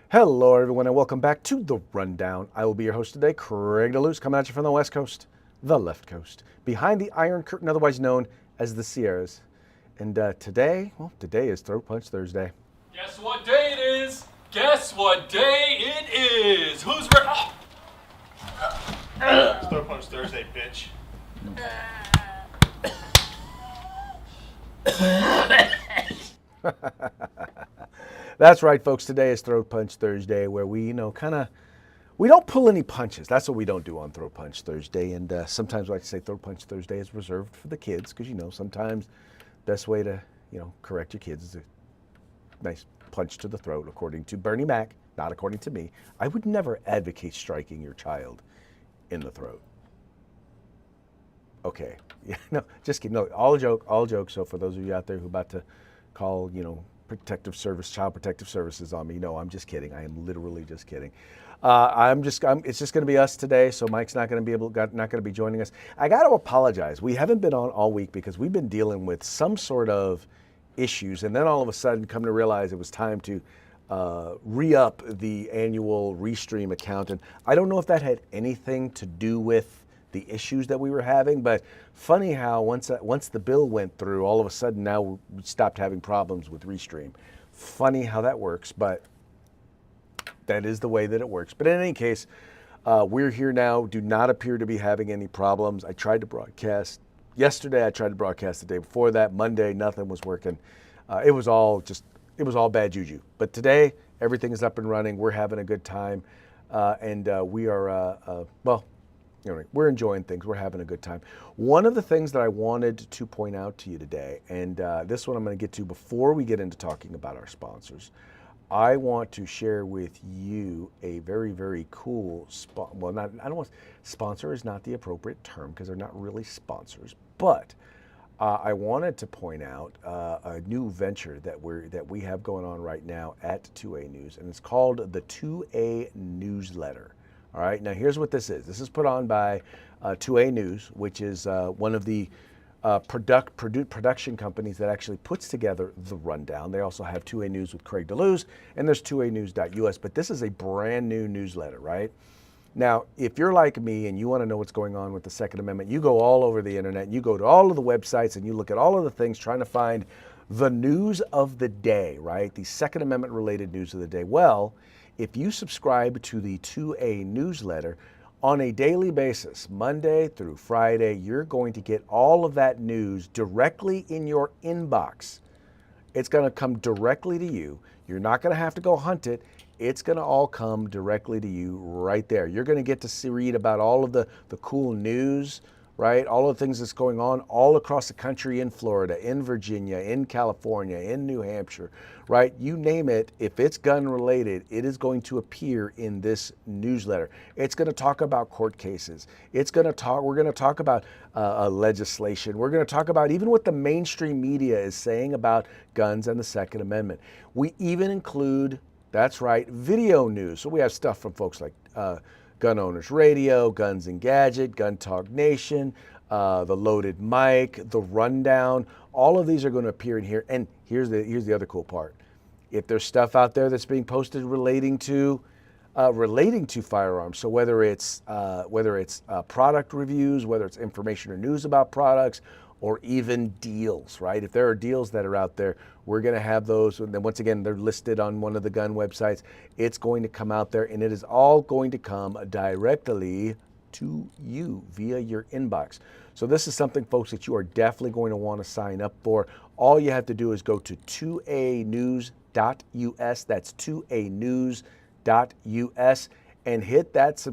Hello, everyone, and welcome back to The Rundown. I will be your host today, Craig DeLuz, coming at you from the West Coast, the left coast, behind the Iron Curtain, otherwise known as the Sierras. And today is Throat Punch Thursday. Guess what day it is? Guess what day it is? Who's ready? It's Throw Punch Thursday, bitch. That's right, folks. Today is Throat Punch Thursday, where we, we don't pull any punches. That's what we don't do on Throat Punch Thursday. And sometimes I like to say Throat Punch Thursday is reserved for the kids, because, sometimes best way to, correct your kids is a nice punch to the throat, according to Bernie Mac, not according to me. I would never advocate striking your child in the throat. Okay. Yeah, no, just kidding. No, all joke. So for those of you out there who are about to call, child protective services on me, no, I'm just kidding. I am literally just kidding. It's just going to be us today. So Mike's not going to be joining us. I got to apologize. We haven't been on all week because we've been dealing with some sort of issues, and then all of a sudden come to realize it was time to re-up the annual Restream account. And I don't know if that had anything to do with the issues that we were having, but funny how once the bill went through, all of a sudden now we stopped having problems with Restream. Funny how that works, but that is the way that it works. But in any case, we're here now, do not appear to be having any problems. I tried to broadcast yesterday, I tried to broadcast the day before that, Monday, nothing was working. It was all bad juju. But today, everything is up and running, we're having a good time, and we are, we're enjoying things. We're having a good time. One of the things that I wanted to point out to you today, and this one I'm going to get to before we get into talking about our sponsors, I want to share with you a very, very cool sponsor is not the appropriate term because they're not really sponsors, but I wanted to point out a new venture that we have going on right now at 2A News, and it's called the 2A Newsletter. All right, now here's what this is. This is put on by 2A News, which is one of the production companies that actually puts together The Rundown. They also have 2A News with Craig DeLuz, and there's 2anews.us, but this is a brand new newsletter, right? Now, if you're like me and you want to know what's going on with the Second Amendment, you go all over the internet, you go to all of the websites, and you look at all of the things trying to find the news of the day, right? The Second Amendment related news of the day. Well, if you subscribe to the 2A newsletter on a daily basis, Monday through Friday, you're going to get all of that news directly in your inbox. It's going to come directly to you. You're not going to have to go hunt it. It's going to all come directly to you right there. You're going to get to read about all of the cool news, right? All of the things that's going on all across the country, in Florida, in Virginia, in California, in New Hampshire, right? You name it, if it's gun related, it is going to appear in this newsletter. It's going to talk about court cases. We're going to talk about legislation. We're going to talk about even what the mainstream media is saying about guns and the Second Amendment. We even include, that's right, video news. So we have stuff from folks like Gun Owners Radio, Guns and Gadget, Gun Talk Nation, The Loaded Mic, The Rundown. All of these are going to appear in here. And here's the other cool part. If there's stuff out there that's being posted relating to firearms, so whether it's product reviews, whether it's information or news about products, or even deals, right? If there are deals that are out there, we're going to have those. And then once again, they're listed on one of the gun websites. It's going to come out there, and it is all going to come directly to you via your inbox. So this is something, folks, that you are definitely going to want to sign up for. All you have to do is go to 2anews.us. That's 2anews.us, and hit that.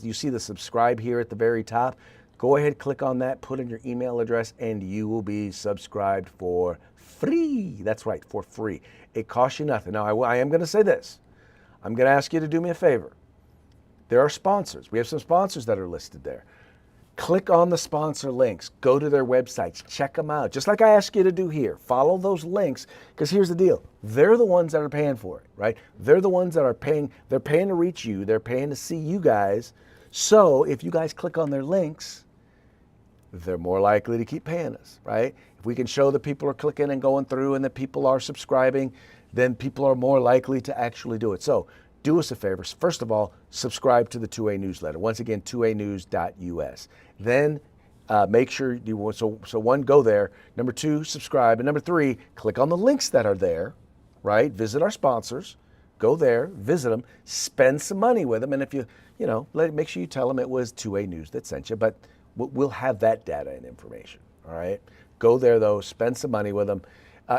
You see the subscribe here at the very top. Go ahead, click on that, put in your email address, and you will be subscribed for free. That's right, for free. It costs you nothing. Now, I am going to say this. I'm going to ask you to do me a favor. There are sponsors. We have some sponsors that are listed there. Click on the sponsor links. Go to their websites. Check them out. Just like I ask you to do here. Follow those links, because here's the deal. They're the ones that are paying for it, right? They're the ones that are paying. They're paying to reach you. They're paying to see you guys. So if you guys click on their links, they're more likely to keep paying us, right? If we can show that people are clicking and going through and that people are subscribing, then people are more likely to actually do it. So do us a favor. First of all, subscribe to the 2A newsletter. Once again, 2anews.us. Then make sure you, so one, go there. Number two, subscribe. And number three, click on the links that are there, right? Visit our sponsors. Go there, visit them, spend some money with them. And if make sure you tell them it was 2A News that sent you, but we'll have that data and information, all right? Go there though, spend some money with them,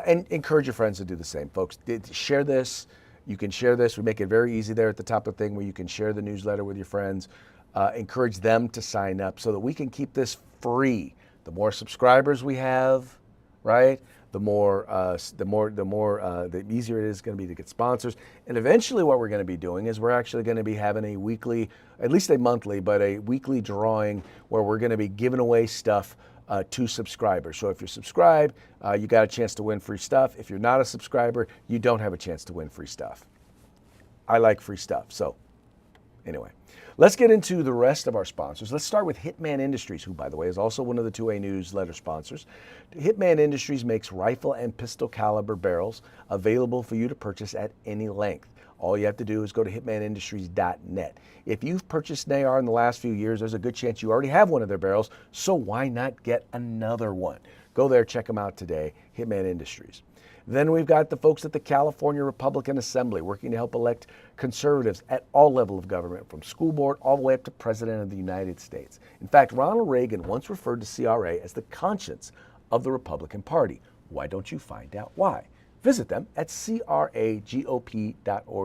and encourage your friends to do the same. Folks, share this. You can share this. We make it very easy there at the top of the thing where you can share the newsletter with your friends. Encourage them to sign up so that we can keep this free. The more subscribers we have, right? The easier it is going to be to get sponsors. And eventually what we're going to be doing is we're actually going to be having a weekly, at least a monthly, but a weekly drawing where we're going to be giving away stuff to subscribers. So if you're subscribed, you got a chance to win free stuff. If you're not a subscriber, you don't have a chance to win free stuff. I like free stuff. So anyway, let's get into the rest of our sponsors. Let's start with Hitman Industries, who, by the way, is also one of the 2A newsletter sponsors. Hitman Industries makes rifle and pistol caliber barrels available for you to purchase at any length. All you have to do is go to hitmanindustries.net. If you've purchased an AR in the last few years, there's a good chance you already have one of their barrels, so why not get another one? Go there, check them out today, Hitman Industries. Then we've got the folks at the California Republican Assembly working to help elect conservatives at all levels of government, from school board all the way up to President of the United States. In fact, Ronald Reagan once referred to CRA as the conscience of the Republican Party. Why don't you find out why? Visit them at cragop.org.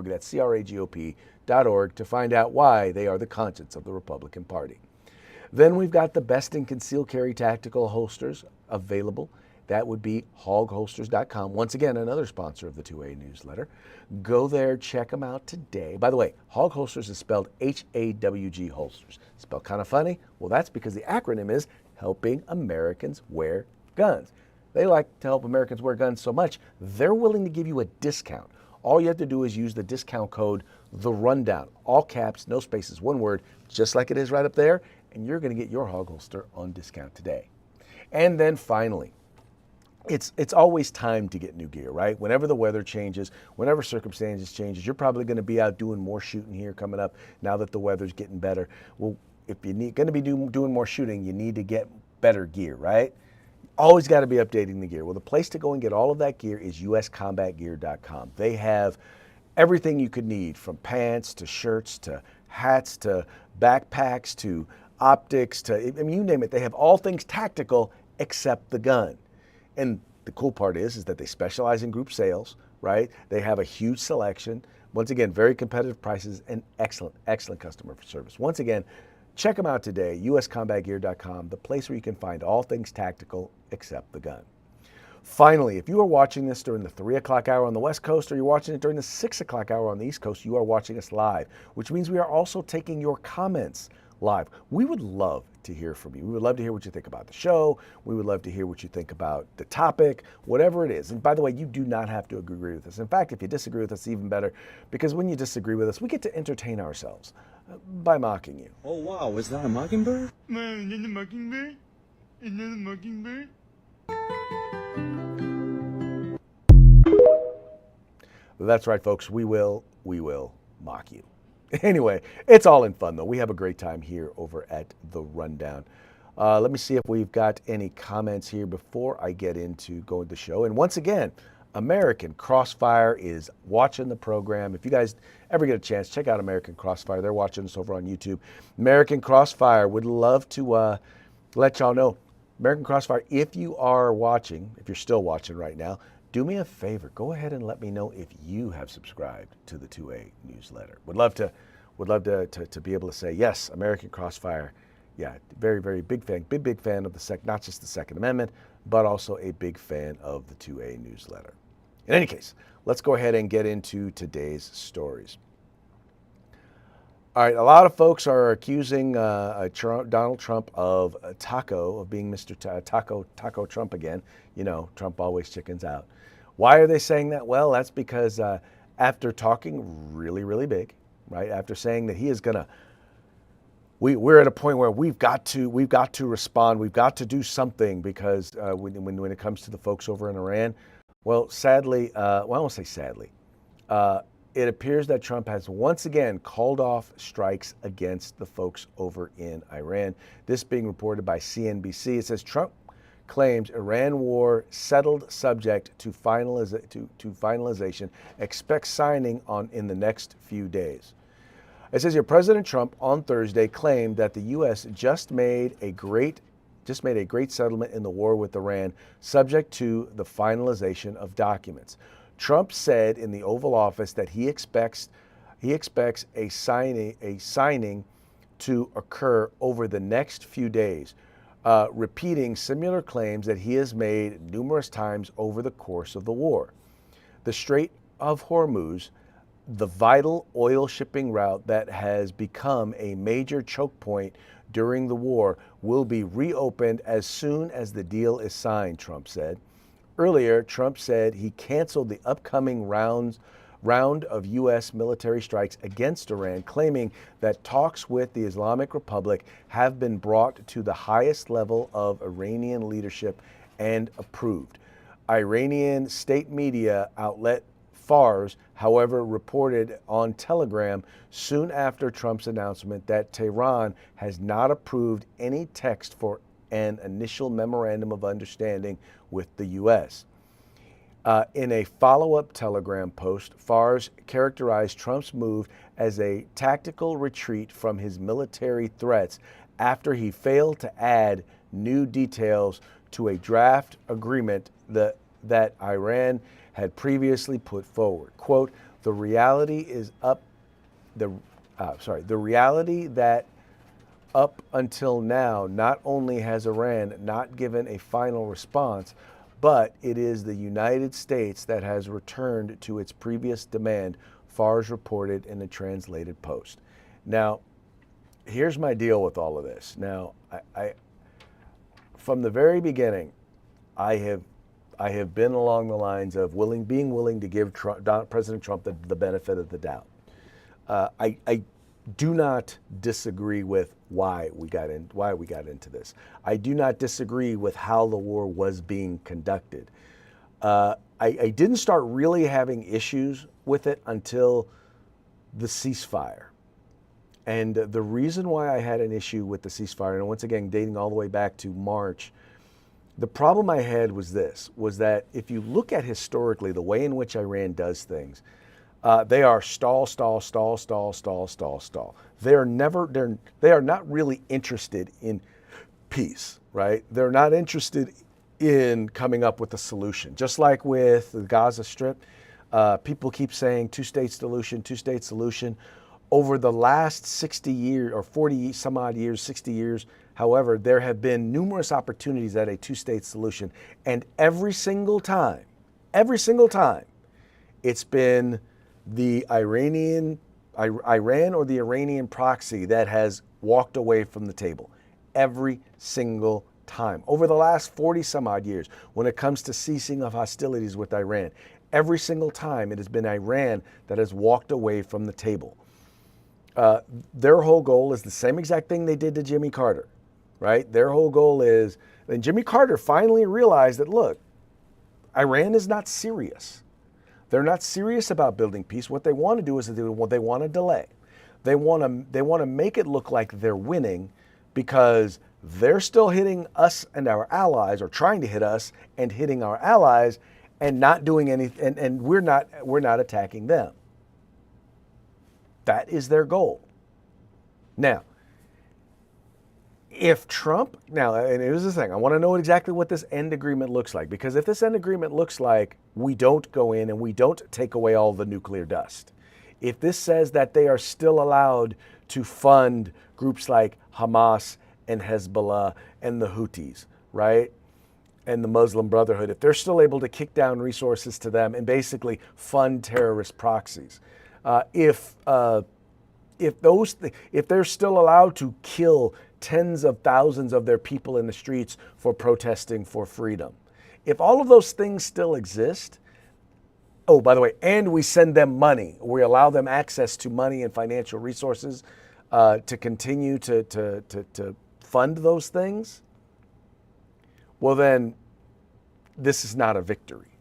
That's cragop.org to find out why they are the conscience of the Republican Party. Then we've got the best in concealed carry tactical holsters available. That would be hogholsters.com. Once again, another sponsor of the 2A newsletter. Go there, check them out today. By the way, Hog Holsters is spelled H-A-W-G holsters. Spelled kind of funny? Well, that's because the acronym is Helping Americans Wear Guns. They like to help Americans wear guns so much, they're willing to give you a discount. All you have to do is use the discount code The Rundown. All caps, no spaces, one word, just like it is right up there, and you're going to get your hog holster on discount today. And then finally, it's always time to get new gear, right? Whenever the weather changes, whenever circumstances changes, you're probably going to be out doing more shooting here coming up now that the weather's getting better. Well, if you're going to be doing more shooting, you need to get better gear, right? Always got to be updating the gear. Well, the place to go and get all of that gear is uscombatgear.com. They have everything you could need, from pants to shirts to hats to backpacks to optics to, I mean, you name it. They have all things tactical except the gun. And the cool part is that they specialize in group sales, right? They have a huge selection. Once again, very competitive prices and excellent, excellent customer service. Once again, check them out today, uscombatgear.com, the place where you can find all things tactical except the gun. Finally, if you are watching this during the 3 o'clock hour on the West Coast, or you're watching it during the 6 o'clock hour on the East Coast, you are watching us live, which means we are also taking your comments live. We would love to hear from you. We would love to hear what you think about the show. We would love to hear what you think about the topic, whatever it is. And by the way, you do not have to agree with us. In fact, if you disagree with us, even better, because when you disagree with us, we get to entertain ourselves by mocking you. Oh, wow, was that a mockingbird? Man, is that a mockingbird? Is that a mockingbird? That's right, folks. We will mock you. Anyway, it's all in fun, though. We have a great time here over at The Rundown. Let me see if we've got any comments here before I get into going to the show. And once again, American Crossfire is watching the program. If you guys ever get a chance, check out American Crossfire. They're watching us over on YouTube. American Crossfire would love to let y'all know. American Crossfire, if you are watching, if you're still watching right now, do me a favor. Go ahead and let me know if you have subscribed to the 2A newsletter. Would love to be able to say, yes, American Crossfire. Yeah, very, very big fan. Big fan of not just the Second Amendment, but also a big fan of the 2A newsletter. In any case, let's go ahead and get into today's stories. All right, a lot of folks are accusing Donald Trump of being Mr. Taco Trump again. You know, Trump always chickens out. Why are they saying that? Well, that's because after talking really, really big, right? After saying that he is gonna, we're at a point where we've got to respond. We've got to do something because when it comes to the folks over in Iran, well, sadly, I won't say sadly. it appears that Trump has once again called off strikes against the folks over in Iran. This being reported by CNBC. It says Trump claims Iran war settled subject to finalization, expects signing in the next few days. It says here, President Trump on Thursday claimed that the U.S. just made a great settlement in the war with Iran, subject to the finalization of documents. Trump said in the Oval Office that he expects a signing to occur over the next few days, repeating similar claims that he has made numerous times over the course of the war. The Strait of Hormuz, the vital oil shipping route that has become a major choke point during the war, will be reopened as soon as the deal is signed, Trump said. Earlier, Trump said he canceled the upcoming round of U.S. military strikes against Iran, claiming that talks with the Islamic Republic have been brought to the highest level of Iranian leadership and approved. Iranian state media outlet Fars, however, reported on Telegram soon after Trump's announcement that Tehran has not approved any text for an initial memorandum of understanding with the U.S. In a follow-up Telegram post, Fars characterized Trump's move as a tactical retreat from his military threats after he failed to add new details to a draft agreement that Iran had previously put forward. Quote, the reality that up until now, not only has Iran not given a final response, but it is the United States that has returned to its previous demand, Fars reported in a translated post. Now, here's my deal with all of this. Now, I from the very beginning, I have been along the lines of being willing to give President Trump the benefit of the doubt. I do not disagree with why we got into this. I do not disagree with how the war was being conducted. I didn't start really having issues with it until the ceasefire. And the reason why I had an issue with the ceasefire, and once again dating all the way back to March, the problem I had was that if you look at historically the way in which Iran does things, they are stall. They are not really interested in peace, right? They're not interested in coming up with a solution. Just like with the Gaza Strip, people keep saying two-state solution. Over the last 60 years or 40 some odd years, 60 years, however, there have been numerous opportunities at a two-state solution. And every single time, it's been the Iran or the Iranian proxy that has walked away from the table. Every single time. Over the last 40 some odd years, when it comes to ceasing of hostilities with Iran, every single time it has been Iran that has walked away from the table. Their whole goal is the same exact thing they did to Jimmy Carter, right? Their whole goal is, and Jimmy Carter finally realized that, look, Iran is not serious. They're not serious about building peace. What they want to do is they want to delay. They want to make it look like they're winning because they're still hitting us and our allies, or trying to hit us and hitting our allies, and not doing anything, and we're not attacking them. That is their goal. Now, if Trump, and here's the thing, I want to know exactly what this end agreement looks like, because if this end agreement looks like we don't go in and we don't take away all the nuclear dust, if this says that they are still allowed to fund groups like Hamas and Hezbollah and the Houthis, right, and the Muslim Brotherhood, if they're still able to kick down resources to them and basically fund terrorist proxies, if they're still allowed to kill tens of thousands of their people in the streets for protesting for freedom, if all of those things still exist, oh, by the way, and we send them money, we allow them access to money and financial resources to continue to fund those things, well then, this is not a victory,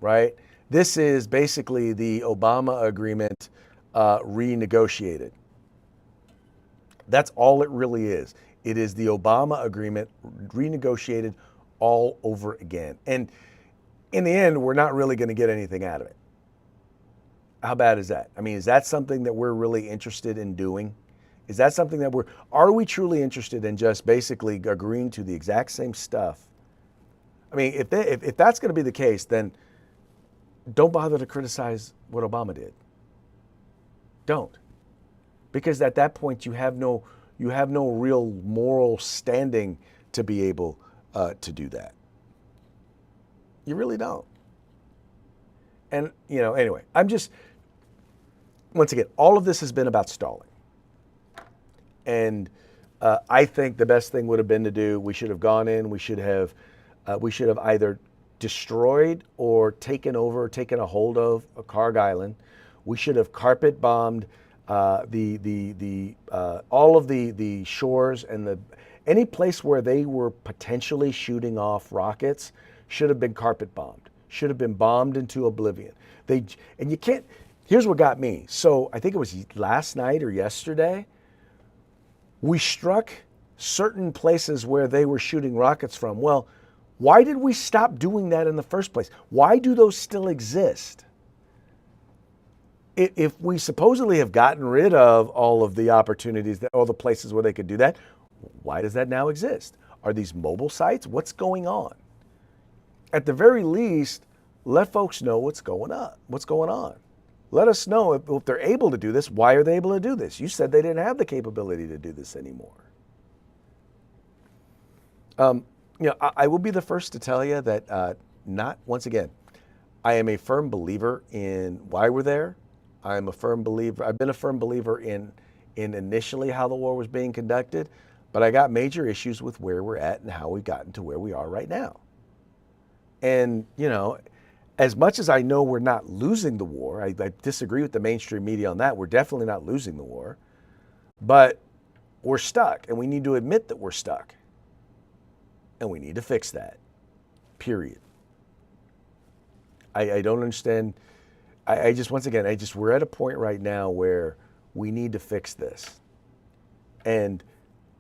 right? This is basically the Obama agreement renegotiated. That's all it really is. It is the Obama agreement renegotiated all over again. And in the end, we're not really going to get anything out of it. How bad is that? I mean, is that something that we're really interested in doing? Is that something that are we truly interested in just basically agreeing to the exact same stuff? I mean, if that's going to be the case, then don't bother to criticize what Obama did. Don't. Because at that point you have no real moral standing to be able to do that. You really don't. And anyway, once again, all of this has been about stalling. And I think the best thing would have been to do, we should have gone in, we should have either destroyed or taken a hold of Karg Island. We should have carpet bombed all of the shores, and any place where they were potentially shooting off rockets should have been carpet bombed, should have been bombed into oblivion. And you can't. Here's what got me. So I think it was last night or yesterday. We struck certain places where they were shooting rockets from. Well, why did we stop doing that in the first place? Why do those still exist? If we supposedly have gotten rid of all of the opportunities, all the places where they could do that, why does that now exist? Are these mobile sites? What's going on? At the very least, let folks know what's going on. Let us know if they're able to do this. Why are they able to do this? You said they didn't have the capability to do this anymore. I will be the first to tell you that once again, I am a firm believer in why we're there. I've been a firm believer in initially how the war was being conducted, but I got major issues with where we're at and how we've gotten to where we are right now. And, as much as I know we're not losing the war, I disagree with the mainstream media on that. We're definitely not losing the war, but we're stuck, and we need to admit that we're stuck. And we need to fix that, period. I don't understand. We're at a point right now where we need to fix this. And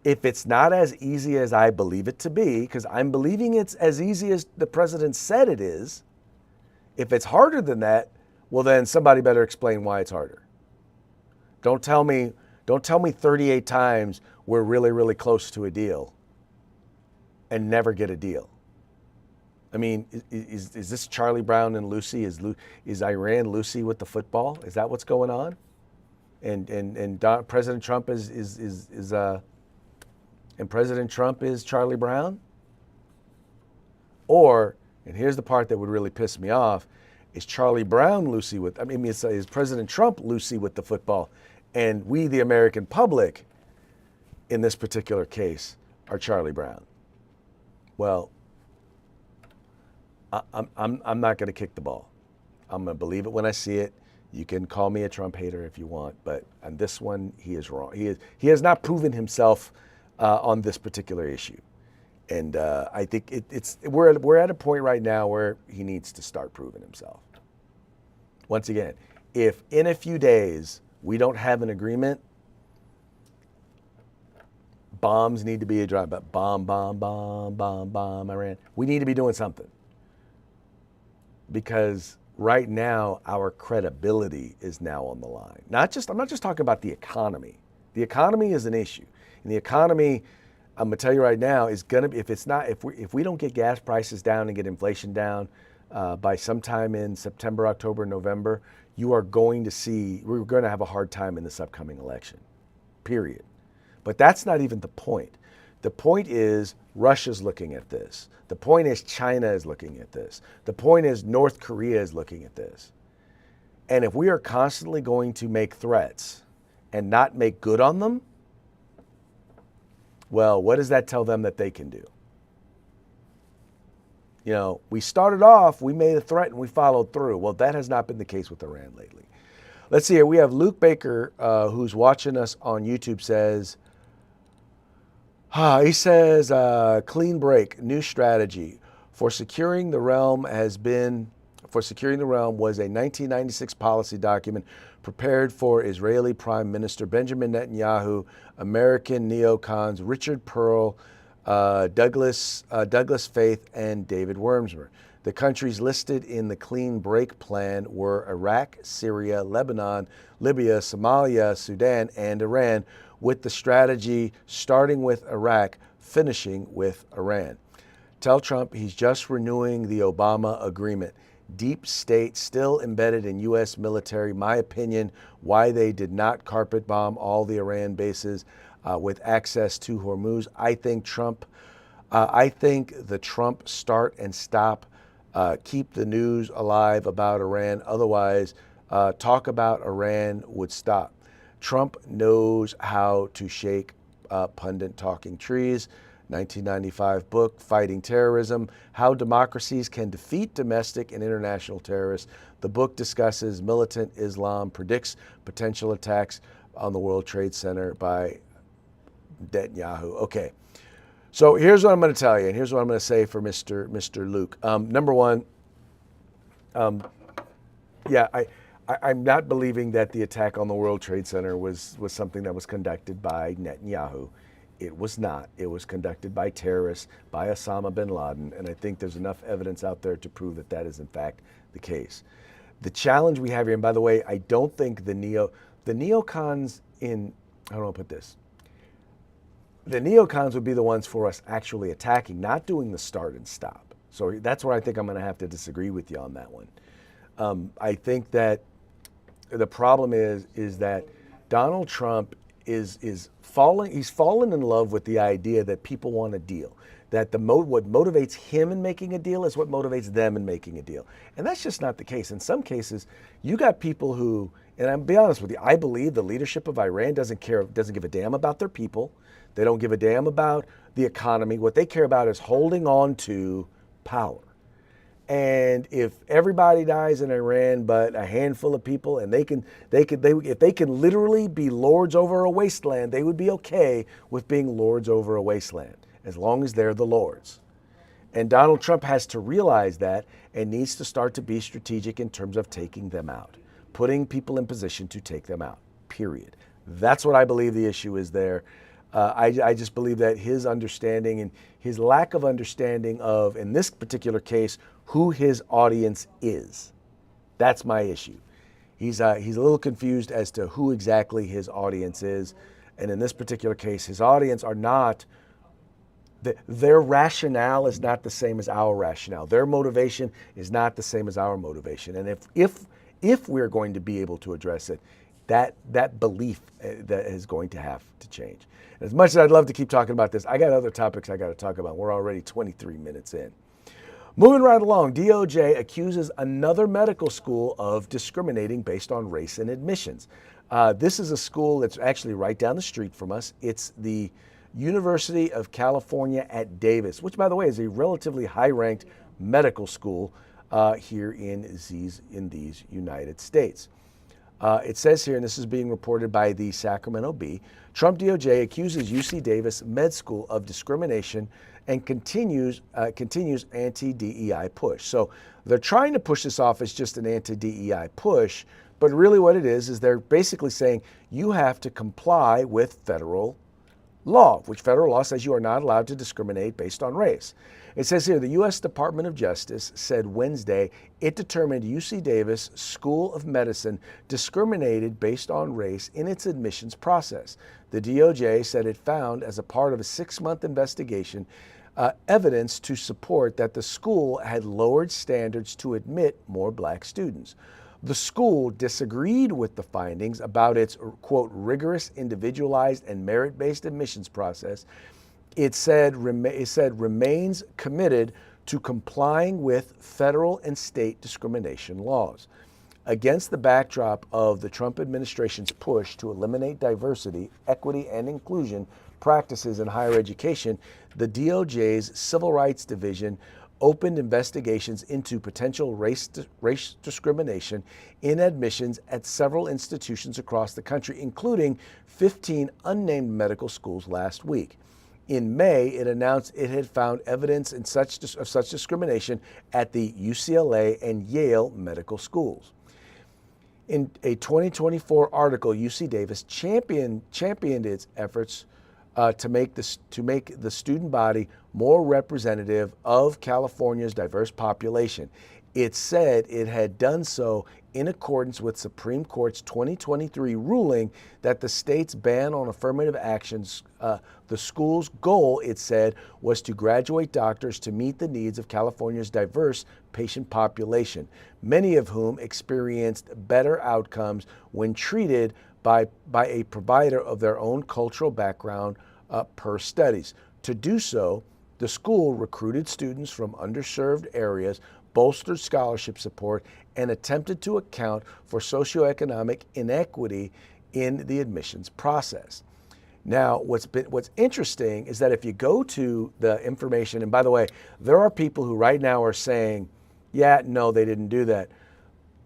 if it's not as easy as I believe it to be, because I'm believing it's as easy as the president said it is, if it's harder than that, well then somebody better explain why it's harder. Don't tell me 38 times we're really, really close to a deal and never get a deal. I mean, is this Charlie Brown and Lucy? Is Iran Lucy with the football? Is that what's going on? And President Trump and President Trump is Charlie Brown? Or, and here's the part that would really piss me off, is Charlie Brown Lucy with? Is President Trump Lucy with the football, and we, the American public, in this particular case, are Charlie Brown? Well, I'm not going to kick the ball. I'm going to believe it when I see it. You can call me a Trump hater if you want, but on this one, he is wrong. He has not proven himself on this particular issue, and I think we're at a point right now where he needs to start proving himself. Once again, if in a few days we don't have an agreement, bombs need to be dropped. But bomb, Iran. We need to be doing something. Because right now, our credibility is now on the line. I'm not just talking about the economy. The economy is an issue. And the economy, I'm gonna tell you right now, is gonna be, if we don't get gas prices down and get inflation down by sometime in September, October, November, we're going to have a hard time in this upcoming election, period. But that's not even the point. The point is Russia's looking at this. The point is China is looking at this. The point is North Korea is looking at this. And if we are constantly going to make threats and not make good on them, well, what does that tell them that they can do? We started off, we made a threat and we followed through. Well, that has not been the case with Iran lately. Let's see here. We have Luke Baker, who's watching us on YouTube, says, clean break, new strategy for securing the realm has been for securing the realm was a 1996 policy document prepared for Israeli Prime Minister Benjamin Netanyahu, American neocons Richard Perle, Douglas Faith, and David Wormser. The countries listed in the Clean Break Plan were Iraq, Syria, Lebanon, Libya, Somalia, Sudan, and Iran, with the strategy starting with Iraq, finishing with Iran. Tell Trump he's just renewing the Obama agreement. Deep state still embedded in U.S. military. My opinion, why they did not carpet bomb all the Iran bases with access to Hormuz. I think the Trump start and stop, keep the news alive about Iran. Otherwise, talk about Iran would stop. Trump knows how to shake pundit talking trees. 1995 book, Fighting Terrorism, How Democracies Can Defeat Domestic and International Terrorists. The book discusses militant Islam, predicts potential attacks on the World Trade Center by Netanyahu. Okay, so here's what I'm going to tell you, and here's what I'm going to say for Mr. Luke. Number one, I'm not believing that the attack on the World Trade Center was something that was conducted by Netanyahu. It was not. It was conducted by terrorists, by Osama bin Laden, and I think there's enough evidence out there to prove that that is in fact the case. The challenge we have here, and by the way, I don't think the neocons in, how do I put this? The neocons would be the ones for us actually attacking, not doing the start and stop. So that's where I think I'm going to have to disagree with you on that one. I think that the problem is that Donald Trump is falling. He's fallen in love with the idea that people want a deal. That what motivates him in making a deal is what motivates them in making a deal, and that's just not the case. In some cases, you got people who, and I'll be honest with you, I believe the leadership of Iran doesn't give a damn about their people. They don't give a damn about the economy. What they care about is holding on to power. And if everybody dies in Iran but a handful of people, and if they can literally be lords over a wasteland, they would be okay with being lords over a wasteland, as long as they're the lords. And Donald Trump has to realize that and needs to start to be strategic in terms of taking them out, putting people in position to take them out, period. That's what I believe the issue is there. I just believe that his understanding and his lack of understanding of, in this particular case, who his audience is. That's my issue. He's a little confused as to who exactly his audience is. And in this particular case, his audience are not, their rationale is not the same as our rationale. Their motivation is not the same as our motivation. And if we're going to be able to address it, that belief that is going to have to change. As much as I'd love to keep talking about this, I got other topics I got to talk about. We're already 23 minutes in. Moving right along, DOJ accuses another medical school of discriminating based on race in admissions. This is a school that's actually right down the street from us. It's the University of California at Davis, which, by the way, is a relatively high-ranked medical school here in these United States. It says here, and this is being reported by the Sacramento Bee, Trump DOJ accuses UC Davis Med School of discrimination and continues anti-DEI push. So they're trying to push this off as just an anti-DEI push, but really what it is they're basically saying you have to comply with federal law, which federal law says you are not allowed to discriminate based on race. It says here, the U.S. Department of Justice said Wednesday it determined UC Davis School of Medicine discriminated based on race in its admissions process. The DOJ said it found, as a part of a 6-month investigation, evidence to support that the school had lowered standards to admit more black students. The school disagreed with the findings about its, quote, rigorous, individualized, and merit-based admissions process. It said remains committed to complying with federal and state discrimination laws. Against the backdrop of the Trump administration's push to eliminate diversity, equity, and inclusion practices in higher education, the DOJ's Civil Rights Division opened investigations into potential race discrimination in admissions at several institutions across the country, including 15 unnamed medical schools last week. In May, it announced it had found evidence of such discrimination at the UCLA and Yale medical schools. In a 2024 article, UC Davis championed its efforts to make the student body more representative of California's diverse population. It said it had done so in accordance with Supreme Court's 2023 ruling that the state's ban on affirmative actions, the school's goal, it said, was to graduate doctors to meet the needs of California's diverse patient population, many of whom experienced better outcomes when treated by a provider of their own cultural background, per studies. To do so, the school recruited students from underserved areas, bolstered scholarship support, and attempted to account for socioeconomic inequity in the admissions process. Now, what's interesting is that if you go to the information, and by the way, there are people who right now are saying, yeah, no, they didn't do that.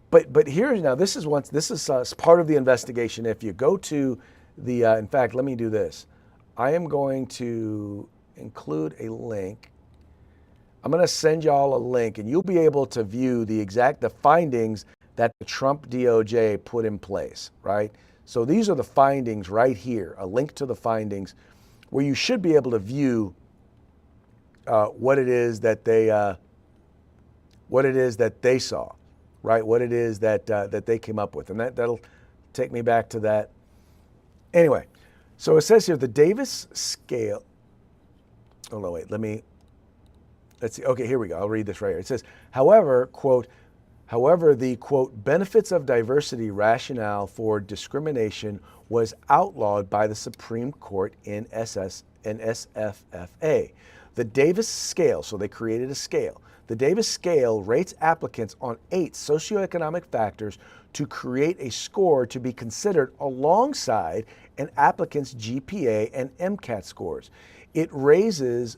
But here's now, this is part of the investigation. If you go to the, in fact, let me do this. I am going to include a link. I'm going to send y'all a link, and you'll be able to view the findings that the Trump DOJ put in place, right? So these are the findings right here, a link to the findings where you should be able to view what it is that they saw, right? What it is that they came up with, and that'll take me back to that. Anyway, so it says here the Davis scale. Oh no, wait. Let's see. Okay, here we go. I'll read this right here. It says, however, quote, the, quote, benefits of diversity rationale for discrimination was outlawed by the Supreme Court in SFFA. The Davis scale, so they created a scale. The Davis scale rates applicants on 8 socioeconomic factors to create a score to be considered alongside an applicant's GPA and MCAT scores. It arises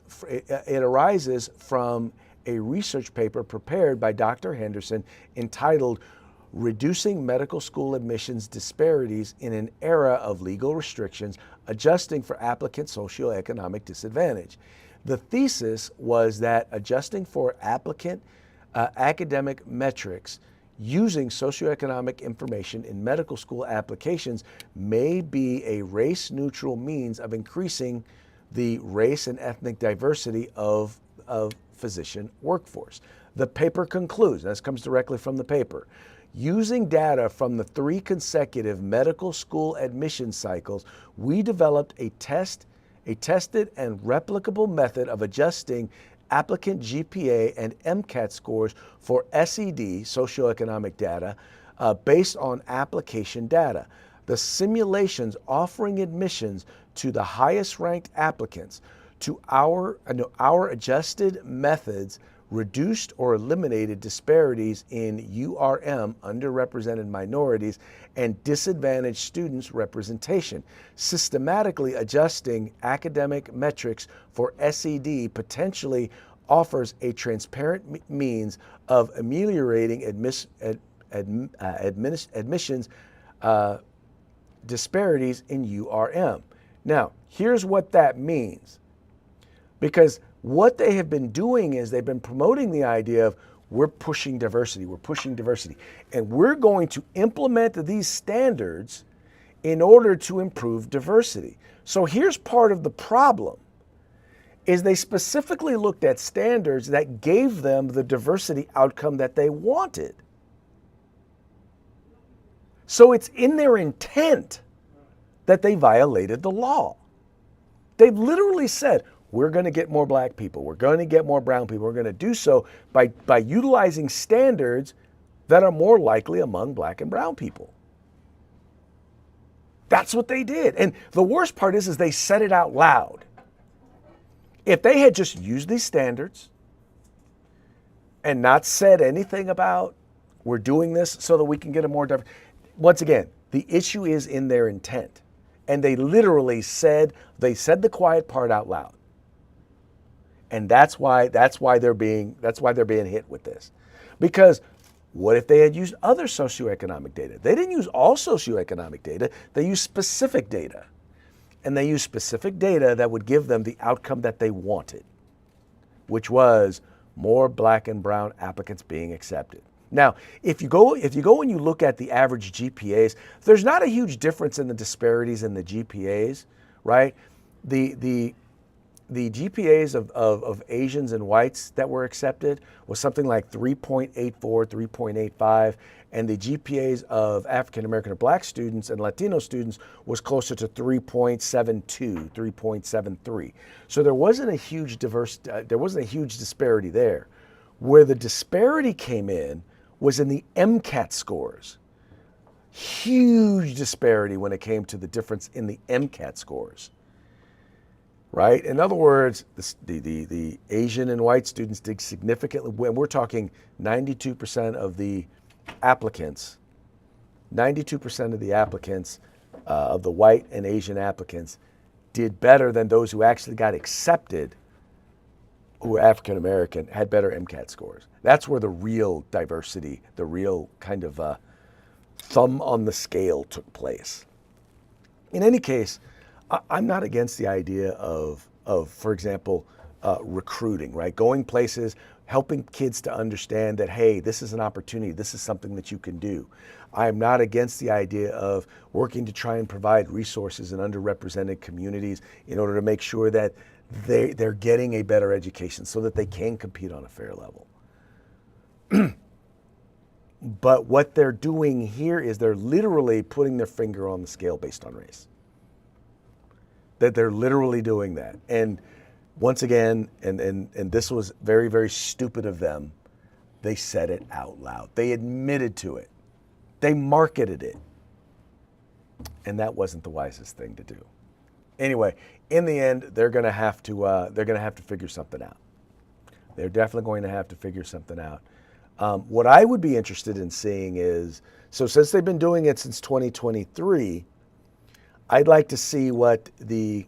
from a research paper prepared by Dr. Henderson entitled Reducing Medical School Admissions Disparities in an Era of Legal Restrictions, Adjusting for Applicant Socioeconomic Disadvantage. The thesis was that adjusting for applicant academic metrics using socioeconomic information in medical school applications may be a race-neutral means of increasing the race and ethnic diversity of physician workforce. The paper concludes, and this comes directly from the paper, using data from the 3 consecutive medical school admission cycles, we developed a tested and replicable method of adjusting applicant GPA and MCAT scores for SED, socioeconomic data, based on application data. The simulations offering admissions to the highest ranked applicants to our adjusted methods reduced or eliminated disparities in URM, underrepresented minorities, and disadvantaged students representation, systematically adjusting academic metrics for SED potentially offers a transparent means of ameliorating admissions disparities in URM. Now, here's what that means. Because what they have been doing is they've been promoting the idea of we're pushing diversity, and we're going to implement these standards in order to improve diversity. So here's part of the problem, is they specifically looked at standards that gave them the diversity outcome that they wanted. So it's in their intent that they violated the law. They've literally said, we're going to get more black people, we're going to get more brown people, we're going to do so by utilizing standards that are more likely among black and brown people. That's what they did. And the worst part is they said it out loud. If they had just used these standards and not said anything about we're doing this so that we can get a more diverse, once again, the issue is in their intent. And they literally said the quiet part out loud. And that's why they're being hit with this. Because what if they had used other socioeconomic data? They didn't use all socioeconomic data, they used specific data. and they used specific data that would give them the outcome that they wanted, which was more black and brown applicants being accepted. Now, if you go and you look at the average GPAs, there's not a huge difference in the disparities in the GPAs, right? The GPAs of Asians and whites that were accepted was something like 3.84, 3.85, and the GPAs of African American or black students and Latino students was closer to 3.72, 3.73. So there wasn't a huge disparity there. Where the disparity came in was in the MCAT scores. Huge disparity when it came to the difference in the MCAT scores. Right? In other words, the Asian and white students did significantly, when we're talking 92% of the applicants, 92% of the applicants, of the white and Asian applicants, did better than those who actually got accepted, who were African American, had better MCAT scores. That's where the real diversity, the real kind of thumb on the scale took place. In any case, I'm not against the idea of for example, recruiting, right? Going places, helping kids to understand that, hey, this is an opportunity, this is something that you can do. I am not against the idea of working to try and provide resources in underrepresented communities in order to make sure that they're getting a better education so that they can compete on a fair level. But what they're doing here is they're literally putting their finger on the scale based on race. That they're literally doing that. And once again, and this was very, very stupid of them, they said it out loud. They admitted to it. They marketed it. And that wasn't the wisest thing to do. Anyway, in the end, they're going to have to figure something out. They're definitely going to have to figure something out. What I would be interested in seeing is, so since they've been doing it since 2023, I'd like to see what the,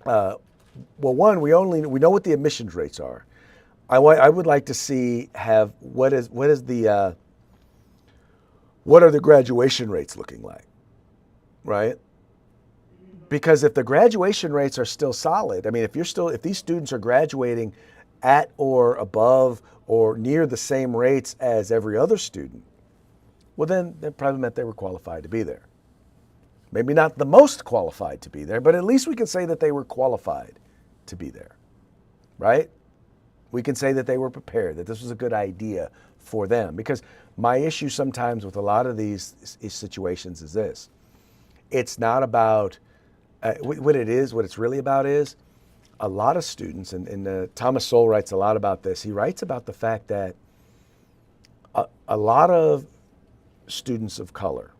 well, one, we know what the admissions rates are. I would like to see what are the graduation rates looking like, right? Because if the graduation rates are still solid, I mean, if these students are graduating at or above or near the same rates as every other student, well, then that probably meant they were qualified to be there. Maybe not the most qualified to be there, but at least we can say that they were qualified to be there, right? We can say that they were prepared, that this was a good idea for them. Because my issue sometimes with a lot of these situations is this. It's not about, what it's really about is, a lot of students, and Thomas Sowell writes a lot about this, he writes about the fact that a lot of students of color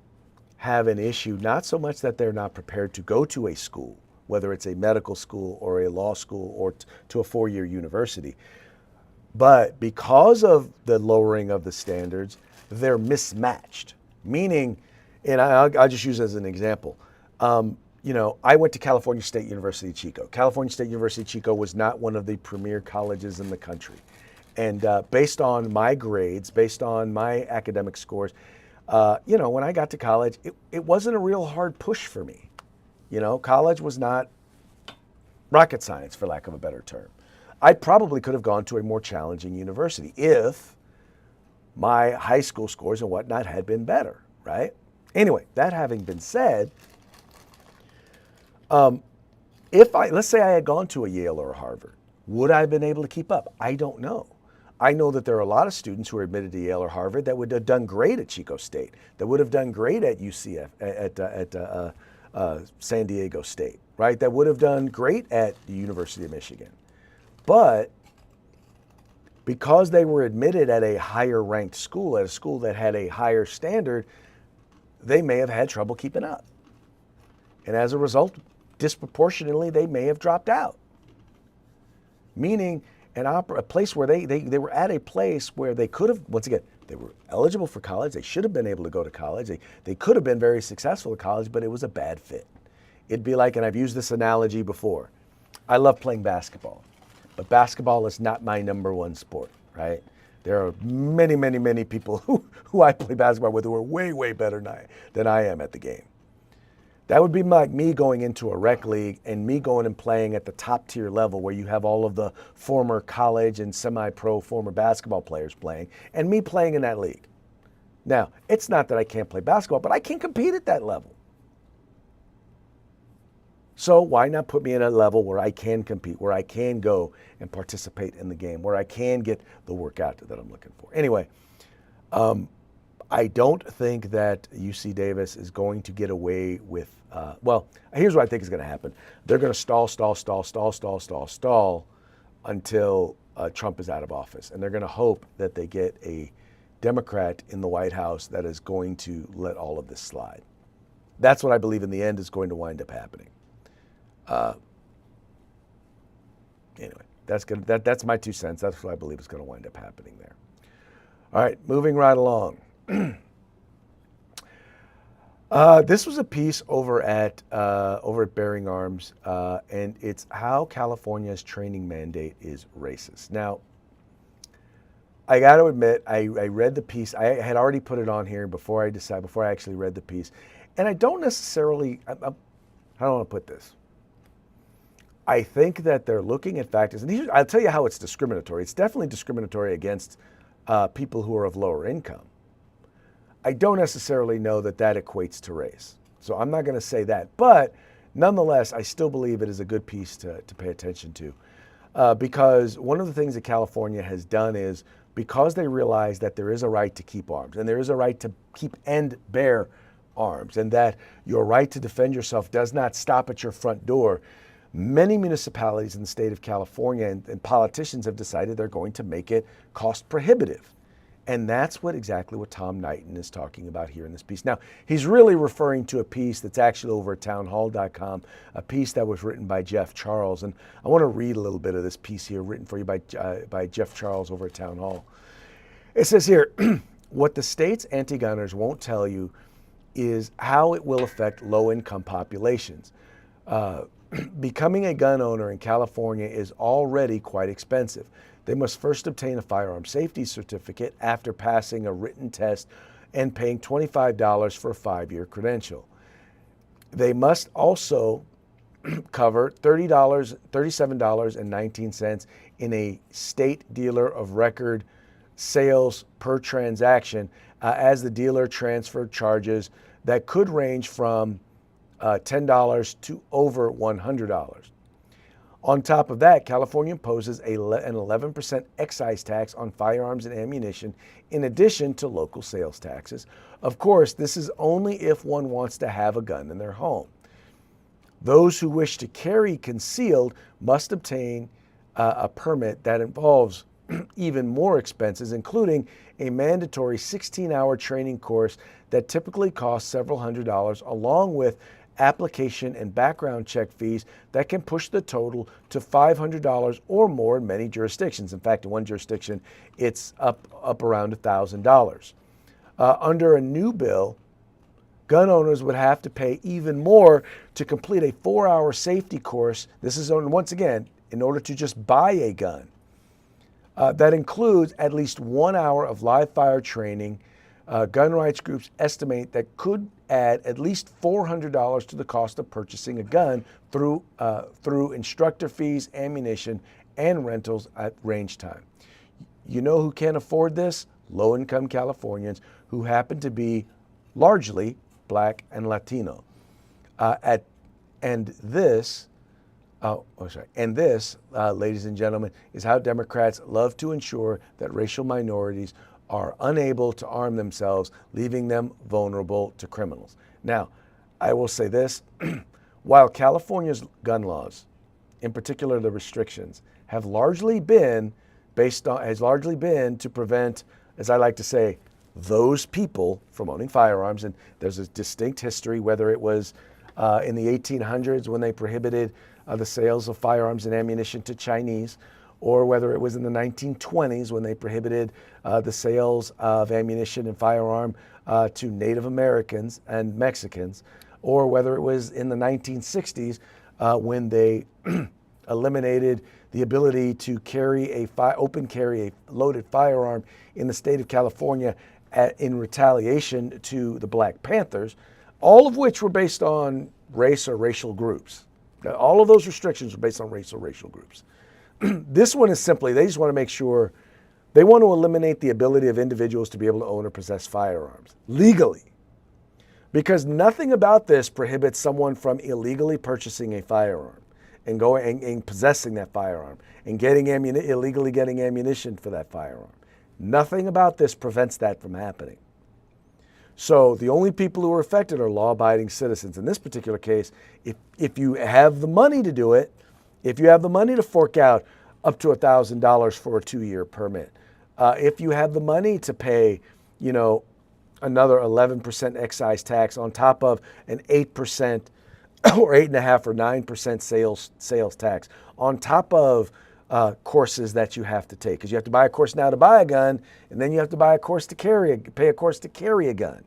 have an issue, not so much that they're not prepared to go to a school, whether it's a medical school or a law school or to a four-year university, but because of the lowering of the standards, they're mismatched. Meaning, and I'll just use as an example, I went to California State University, Chico. California State University, Chico was not one of the premier colleges in the country. And based on my grades, based on my academic scores, when I got to college, it wasn't a real hard push for me. College was not rocket science, for lack of a better term. I probably could have gone to a more challenging university if my high school scores and whatnot had been better, right? Anyway, that having been said, let's say I had gone to a Yale or a Harvard, would I have been able to keep up? I don't know. I know that there are a lot of students who are admitted to Yale or Harvard that would have done great at Chico State, that would have done great at UCF, at San Diego State, right? That would have done great at the University of Michigan. But because they were admitted at a higher ranked school, at a school that had a higher standard, they may have had trouble keeping up. And as a result, disproportionately, they may have dropped out. Meaning, a place where they were at a place where they could have, once again, they were eligible for college, they should have been able to go to college, they could have been very successful at college, but it was a bad fit. It'd be like, and I've used this analogy before, I love playing basketball, but basketball is not my number one sport, right? There are many, many, many people who I play basketball with who are way, way better than I am at the game. That would be like me going into a rec league and me going and playing at the top tier level where you have all of the former college and semi-pro former basketball players playing, and me playing in that league. Now, it's not that I can't play basketball, but I can't compete at that level. So why not put me in a level where I can compete, where I can go and participate in the game, where I can get the workout that I'm looking for? Anyway, I don't think that UC Davis is going to get away with, well, here's what I think is going to happen. They're going to stall until Trump is out of office. And they're going to hope that they get a Democrat in the White House that is going to let all of this slide. That's what I believe in the end is going to wind up happening. Anyway, that's my 2 cents. That's what I believe is going to wind up happening there. All right, moving right along. This was a piece over at Bearing Arms, and it's how California's training mandate is racist. Now, I got to admit, I read the piece. I had already put it on here before I actually read the piece, and I don't necessarily. How do I want to put this? I think that they're looking at factors, and I'll tell you how it's discriminatory. It's definitely discriminatory against people who are of lower income. I don't necessarily know that that equates to race. So I'm not going to say that. But nonetheless, I still believe it is a good piece to pay attention to. Because one of the things that California has done is, because they realize that there is a right to keep arms, and there is a right to keep and bear arms, and that your right to defend yourself does not stop at your front door, many municipalities in the state of California and politicians have decided they're going to make it cost prohibitive. And that's exactly what Tom Knighton is talking about here in this piece. Now, he's really referring to a piece that's actually over at townhall.com, a piece that was written by Jeff Charles. And I want to read a little bit of this piece here written for you by Jeff Charles over at Town Hall. It says here, what the state's anti-gunners won't tell you is how it will affect low-income populations. Becoming a gun owner in California is already quite expensive. They must first obtain a firearm safety certificate after passing a written test and paying $25 for a 5-year credential. They must also cover $37.19 in a state dealer of record sales per transaction, as the dealer transferred charges that could range from $10 to over $100. On top of that, California imposes an 11% excise tax on firearms and ammunition, in addition to local sales taxes. Of course, this is only if one wants to have a gun in their home. Those who wish to carry concealed must obtain a permit that involves even more expenses, including a mandatory 16-hour training course that typically costs several $100s, along with application and background check fees that can push the total to $500 or more in many jurisdictions. In fact, in one jurisdiction, it's up around $1,000. Under a new bill, gun owners would have to pay even more to complete a 4-hour safety course. This is, once again, in order to just buy a gun. That includes at least 1 hour of live fire training. Gun rights groups estimate that could add at least $400 to the cost of purchasing a gun through instructor fees, ammunition, and rentals at range time. You know who can't afford this? Low-income Californians who happen to be largely Black and Latino. And this, ladies and gentlemen, is how Democrats love to ensure that racial minorities are unable to arm themselves, leaving them vulnerable to criminals. Now, I will say this, while California's gun laws, in particular the restrictions, have largely been to prevent, as I like to say, those people from owning firearms, and there's a distinct history, whether it was in the 1800s when they prohibited the sales of firearms and ammunition to Chinese, or whether it was in the 1920s when they prohibited the sales of ammunition and firearm to Native Americans and Mexicans, or whether it was in the 1960s when they eliminated the ability to open carry a loaded firearm in the state of California in retaliation to the Black Panthers, all of which were based on race or racial groups. Now, all of those restrictions are based on race or racial groups. This one is simply, they just want to make sure, they want to eliminate the ability of individuals to be able to own or possess firearms legally. Because nothing about this prohibits someone from illegally purchasing a firearm and going and possessing that firearm and getting illegally getting ammunition for that firearm. Nothing about this prevents that from happening. So the only people who are affected are law-abiding citizens. In this particular case, if you have the money to do it, if you have the money to fork out up to $1,000 for a 2-year permit, if you have the money to pay, another 11% excise tax on top of an 8% or 8.5% or 9% sales tax, on top of courses that you have to take, because you have to buy a course now to buy a gun, and then you have to buy a course to pay a course to carry a gun.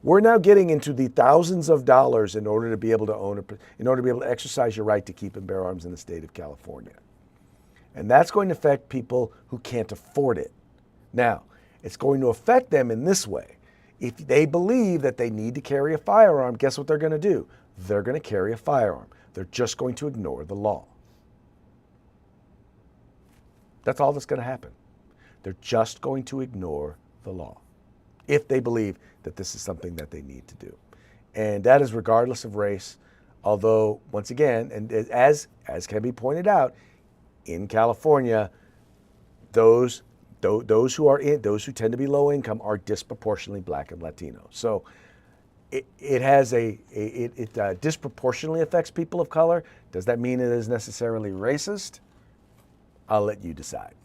We're now getting into the thousands of dollars in order to be able to in order to be able to exercise your right to keep and bear arms in the state of California. And that's going to affect people who can't afford it. Now, it's going to affect them in this way. If they believe that they need to carry a firearm, guess what they're going to do? They're going to carry a firearm. They're just going to ignore the law. That's all that's going to happen. They're just going to ignore the law if they believe that this is something that they need to do. And that is regardless of race, although, once again, and as can be pointed out, in California, those who tend to be low income are disproportionately Black and Latino. So it disproportionately affects people of color. Does that mean it is necessarily racist? I'll let you decide.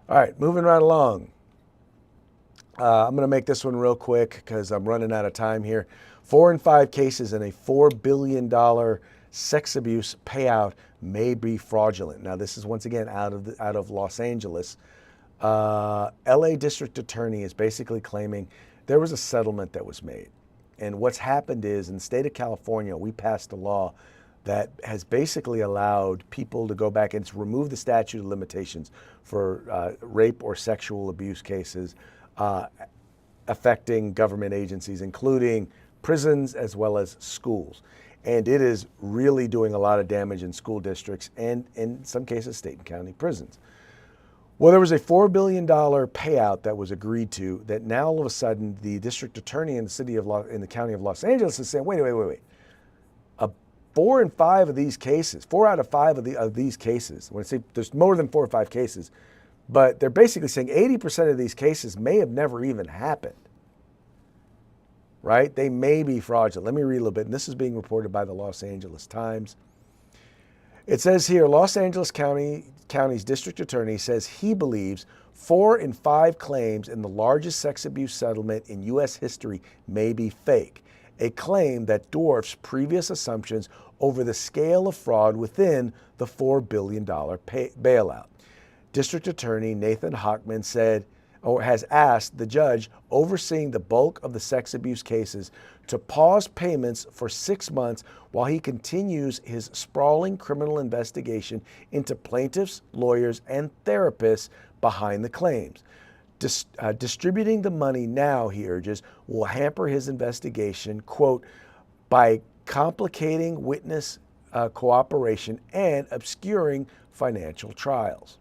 All right, moving right along. I'm going to make this one real quick because I'm running out of time here. 4 in 5 cases in a $4 billion sex abuse payout may be fraudulent. Now, this is once again out of Los Angeles. LA District Attorney is basically claiming there was a settlement that was made. And what's happened is, in the state of California, we passed a law that has basically allowed people to go back and remove the statute of limitations for rape or sexual abuse cases affecting government agencies, including prisons as well as schools. And it is really doing a lot of damage in school districts and, in some cases, state and county prisons. Well, there was a $4 billion payout that was agreed to that now all of a sudden the district attorney in the county of Los Angeles is saying, wait. 4 in 5 of these cases, 4 out of 5 of these cases, when I say there's more than 4 or 5 cases, but they're basically saying 80% of these cases may have never even happened, right? They may be fraudulent. Let me read a little bit, and this is being reported by the Los Angeles Times. It says here, Los Angeles County's district attorney says he believes 4 in 5 claims in the largest sex abuse settlement in U.S. history may be fake, a claim that dwarfs previous assumptions over the scale of fraud within the $4 billion bailout. District Attorney Nathan Hochman has asked the judge overseeing the bulk of the sex abuse cases to pause payments for 6 months while he continues his sprawling criminal investigation into plaintiffs, lawyers, and therapists behind the claims. Distributing the money now, he urges, will hamper his investigation, quote, by complicating witness cooperation and obscuring financial trails.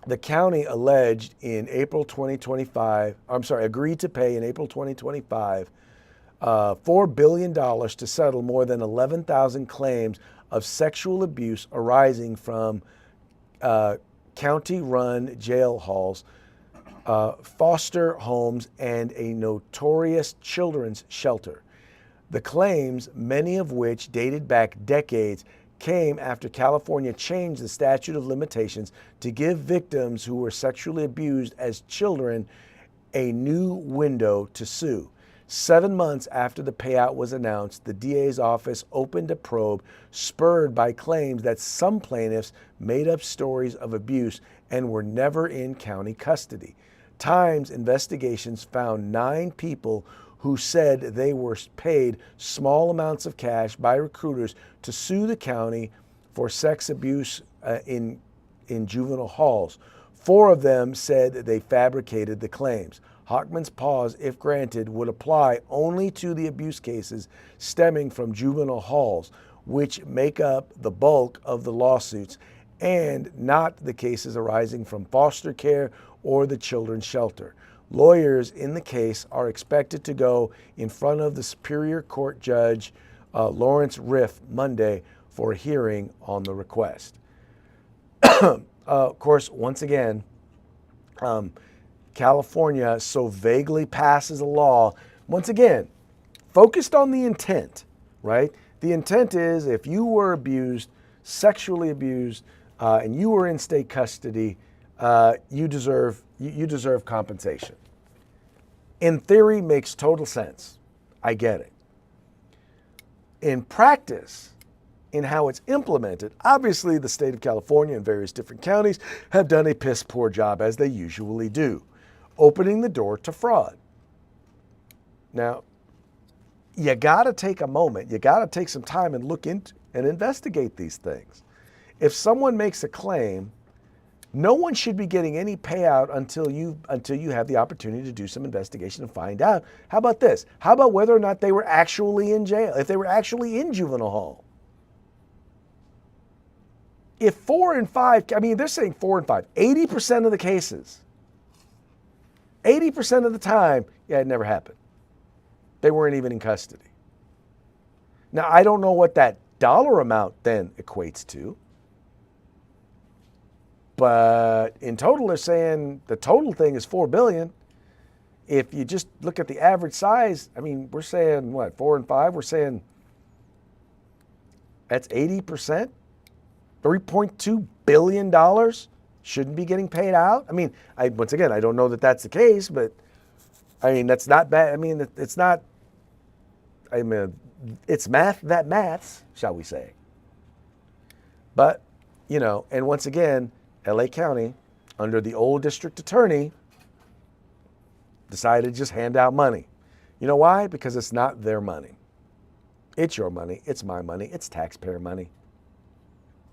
The county alleged in April 2025, agreed to pay in April 2025 $4 billion to settle more than 11,000 claims of sexual abuse arising from county-run jail halls, foster homes, and a notorious children's shelter. The claims, many of which dated back decades, came after California changed the statute of limitations to give victims who were sexually abused as children a new window to sue. 7 months after the payout was announced, the DA's office opened a probe spurred by claims that some plaintiffs made up stories of abuse and were never in county custody. Times investigations found 9 people who said they were paid small amounts of cash by recruiters to sue the county for sex abuse in juvenile halls. 4 of them said that they fabricated the claims. Hochman's pause, if granted, would apply only to the abuse cases stemming from juvenile halls, which make up the bulk of the lawsuits, and not the cases arising from foster care or the children's shelter. Lawyers in the case are expected to go in front of the Superior Court Judge Lawrence Riff Monday for a hearing on the request. Of course, once again, California so vaguely passes a law, once again, focused on the intent, right? The intent is if you were abused, sexually abused, and you were in state custody, you deserve compensation. In theory, makes total sense. I get it. In practice, in how it's implemented, obviously the state of California and various different counties have done a piss poor job, as they usually do, opening the door to fraud. Now, you got to take a moment, you got to take some time and look into and investigate these things. If someone makes a claim, no one should be getting any payout until you have the opportunity to do some investigation and find out. How about this? How about whether or not they were actually in jail, if they were actually in juvenile hall? If 4 and 5, I mean, they're saying 4 and 5, 80% of the cases, 80% of the time, yeah, it never happened. They weren't even in custody. Now, I don't know what that dollar amount then equates to, but in total, they're saying the total thing is $4 billion. If you just look at the average size, I mean, we're saying what, 4 and 5? We're saying that's 80%. $3.2 billion shouldn't be getting paid out. I mean, once again, I don't know that that's the case, but I mean, that's not bad. I mean, it's not, I mean, it's math that maths, shall we say. But, you know, and once again, LA County, under the old district attorney, decided to just hand out money. You know why? Because it's not their money. It's your money. It's my money. It's taxpayer money.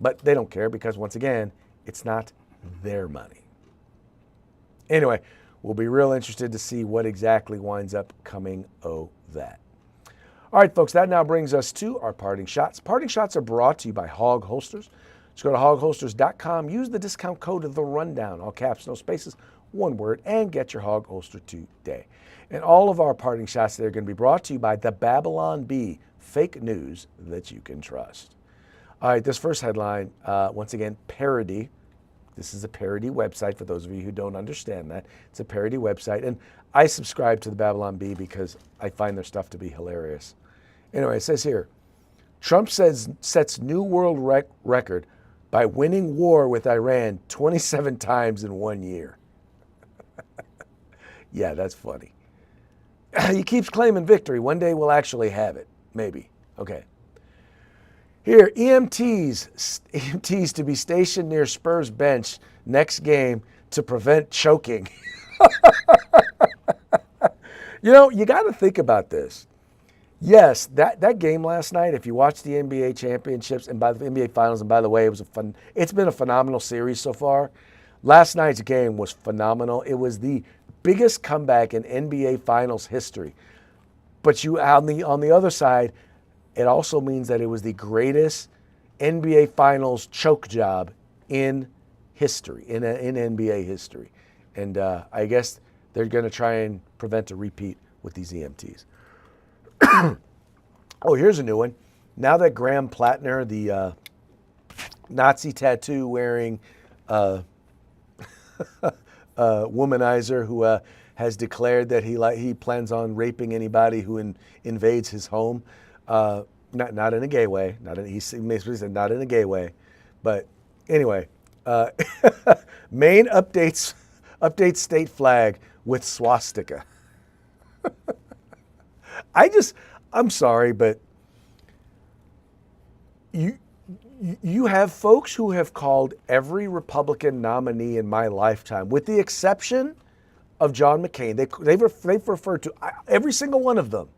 But they don't care because, once again, it's not their money. Anyway, we'll be real interested to see what exactly winds up coming of that. All right, folks, that now brings us to our parting shots. Parting shots are brought to you by Hog Holsters. Just go to hogholsters.com, use the discount code The Rundown, all caps, no spaces, one word, and get your Hog Holster today. And all of our parting shots today are going to be brought to you by the Babylon Bee, fake news that you can trust. All right, this first headline, once again, parody. This is a parody website for those of you who don't understand that. It's a parody website, and I subscribe to the Babylon Bee because I find their stuff to be hilarious. Anyway, it says here, Trump sets new world record by winning war with Iran 27 times in 1 year. Yeah, that's funny. He keeps claiming victory. One day we'll actually have it. Maybe. Okay. Here, EMTs to be stationed near Spurs bench next game to prevent choking. You know, you got to think about this. Yes, that game last night, if you watch the NBA championships and by the NBA finals, and by the way, it's been a phenomenal series so far. Last night's game was phenomenal. It was the biggest comeback in NBA finals history. But you on the other side, it also means that it was the greatest NBA Finals choke job in history, in NBA history. And I guess they're going to try and prevent a repeat with these EMTs. Oh, here's a new one. Now that Graham Plattner, the Nazi tattoo wearing womanizer who has declared that he plans on raping anybody who invades his home, not in a gay way. He said not in a gay way, but anyway, Maine updates state flag with swastika. I'm sorry, but you have folks who have called every Republican nominee in my lifetime, with the exception of John McCain. They've referred to every single one of them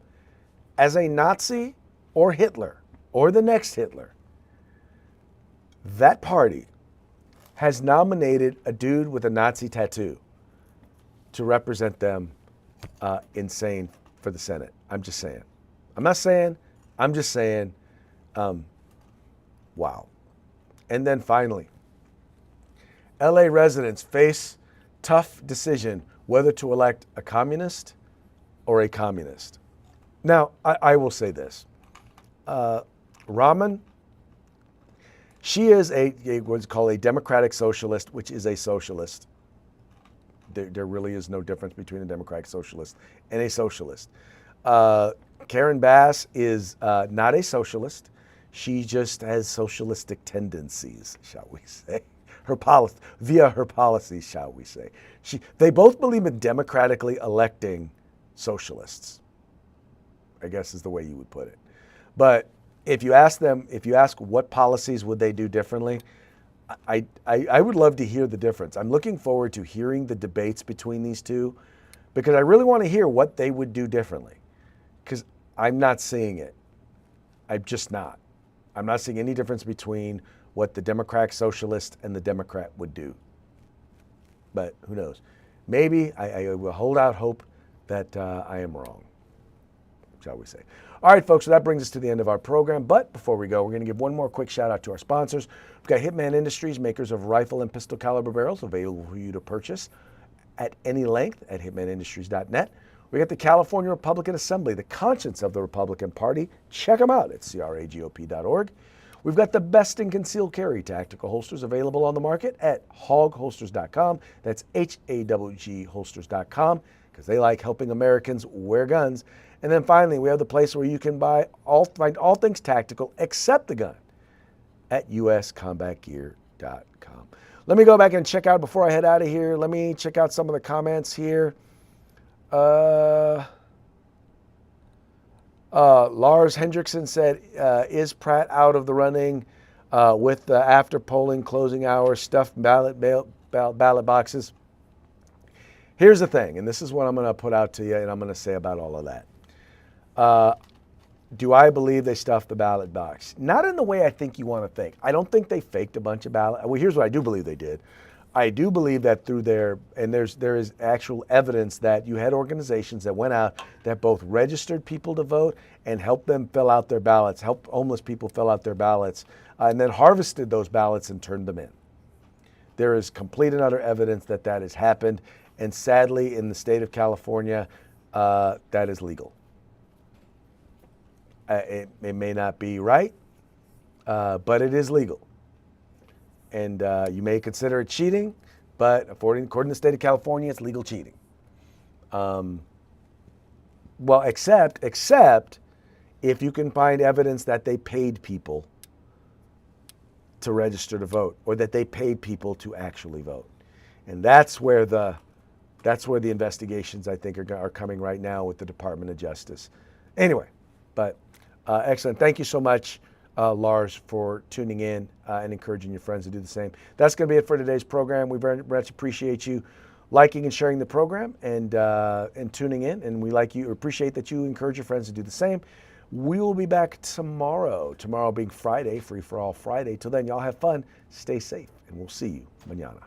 as a Nazi or Hitler or the next Hitler. That party has nominated a dude with a Nazi tattoo to represent them insane for the Senate. I'm just saying. I'm not saying. I'm just saying. Wow. And then finally, LA residents face tough decision whether to elect a communist or a communist. Now, I will say this. Raman, she is what's called a democratic socialist, which is a socialist. There really is no difference between a democratic socialist and a socialist. Karen Bass is not a socialist. She just has socialistic tendencies, shall we say. Via her policies, shall we say. They both believe in democratically electing socialists, I guess is the way you would put it. But if you ask what policies would they do differently, I would love to hear the difference. I'm looking forward to hearing the debates between these two because I really want to hear what they would do differently because I'm not seeing it. I'm just not. I'm not seeing any difference between what the Democratic Socialist and the Democrat would do. But who knows? Maybe I will hold out hope that I am wrong, shall we say. All right, folks, so that brings us to the end of our program. But before we go, we're going to give one more quick shout out to our sponsors. We've got Hitman Industries, makers of rifle and pistol caliber barrels, available for you to purchase at any length at hitmanindustries.net. We got the California Republican Assembly, the conscience of the Republican Party. Check them out at cragop.org. We've got the best in concealed carry tactical holsters available on the market at hogholsters.com. That's HAWG holsters.com because they like helping Americans wear guns. And then finally, we have the place where you can find all things tactical except the gun at uscombatgear.com. Let me go back and check out, before I head out of here, let me check out some of the comments here. Lars Hendrickson said, is Pratt out of the running with the after polling closing hours, stuffed ballot boxes? Here's the thing, and this is what I'm going to put out to you, and I'm going to say about all of that. Do I believe they stuffed the ballot box? Not in the way I think you want to think. I don't think they faked a bunch of ballots. Well, here's what I do believe they did. I do believe that through and there is actual evidence that you had organizations that went out that both registered people to vote and helped them fill out their ballots, helped homeless people fill out their ballots, and then harvested those ballots and turned them in. There is complete and utter evidence that that has happened, and sadly, in the state of California, that is legal. It may not be right, but it is legal. And you may consider it cheating, but according to the state of California, it's legal cheating. Well, except if you can find evidence that they paid people to register to vote, or that they paid people to actually vote. And that's where the investigations, I think, are coming right now with the Department of Justice. Anyway, but excellent. Thank you so much, Lars, for tuning in and encouraging your friends to do the same. That's going to be it for today's program. We very much appreciate you liking and sharing the program and tuning in. And we appreciate that you encourage your friends to do the same. We will be back tomorrow. Tomorrow being Friday, Free for All Friday. Till then, y'all have fun, stay safe, and we'll see you mañana.